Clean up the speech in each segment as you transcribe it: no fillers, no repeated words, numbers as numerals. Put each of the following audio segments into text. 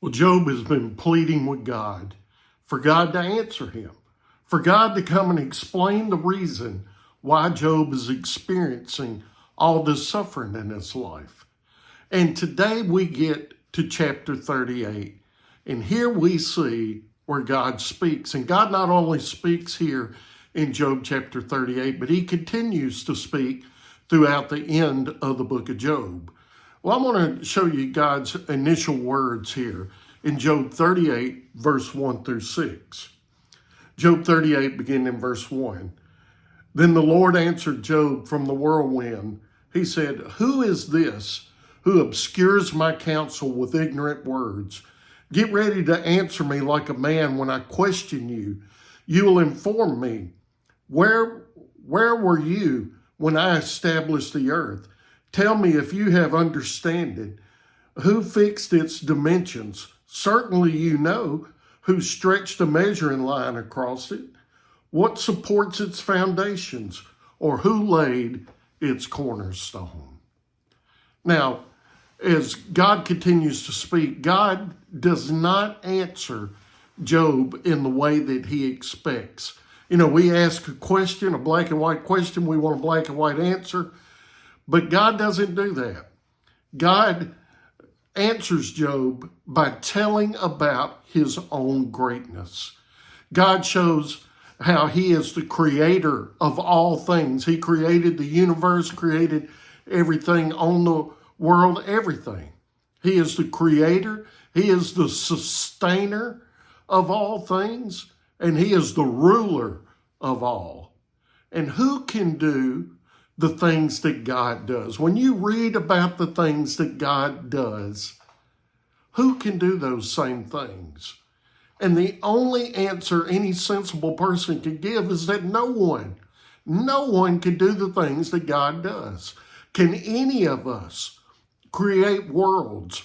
Well, Job has been pleading with God for God to answer him, for God to come and explain the reason why Job is experiencing all this suffering in his life. And today we get to chapter 38, and here we see where God speaks. And God not only speaks here in Job chapter 38, but he continues to speak throughout the end of the book of Job. Well, I'm going to show you God's initial words here in Job 38, verse 1 through 6. Job 38, beginning in verse 1. Then the Lord answered Job from the whirlwind. He said, "Who is this who obscures my counsel with ignorant words? Get ready to answer me like a man when I question you. You will inform me. Where were you when I established the earth? Tell me if you have understanding. Who fixed its dimensions? Certainly you know. Who stretched a measuring line across it? What supports its foundations? Or who laid its cornerstone?" Now, as God continues to speak, God does not answer Job in the way that he expects. You know, we ask a question, a black and white question, we want a black and white answer, but God doesn't do that. God answers Job by telling about his own greatness. God shows how he is the creator of all things. He created the universe, created everything on the world, everything. He is the creator. He is the sustainer of all things, and he is the ruler of all. And who can do the things that God does? When you read about the things that God does, who can do those same things? And the only answer any sensible person can give is that no one can do the things that God does. Can any of us create worlds?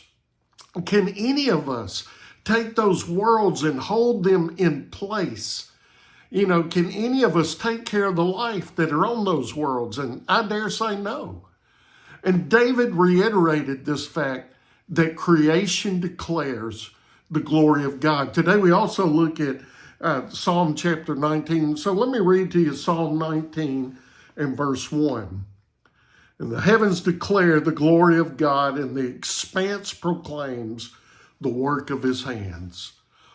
Can any of us take those worlds and hold them in place? You know, can any of us take care of the life that are on those worlds? And I dare say no. And David reiterated this fact that creation declares the glory of God. Today we also look at Psalm chapter 19. So let me read to you Psalm 19 and verse 1. "And the heavens declare the glory of God, and the expanse proclaims the work of his hands."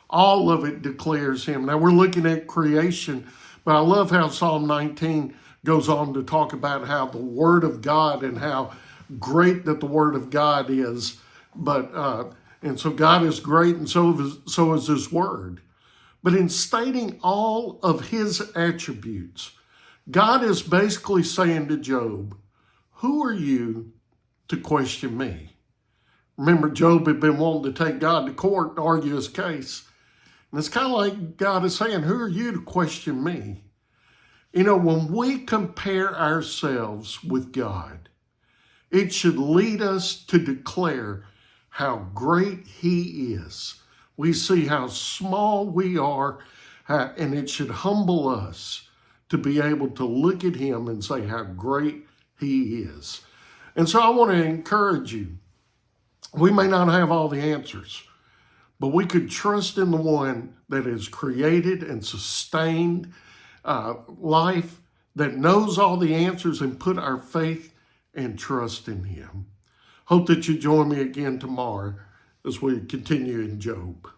All of it declares him. Now we're looking at creation, but I love how Psalm 19 goes on to talk about how the word of God and how great that the word of God is. And so God is great, and so is his word. But in stating all of his attributes, God is basically saying to Job, who are you to question me? Remember, Job had been wanting to take God to court to argue his case. And it's kind of like God is saying, who are you to question me? You know, when we compare ourselves with God, it should lead us to declare how great he is. We see how small we are, and it should humble us to be able to look at him and say how great he is. And so I want to encourage you. We may not have all the answers, but we could trust in the one that has created and sustained life, that knows all the answers, and put our faith and trust in him. Hope that you join me again tomorrow as we continue in Job.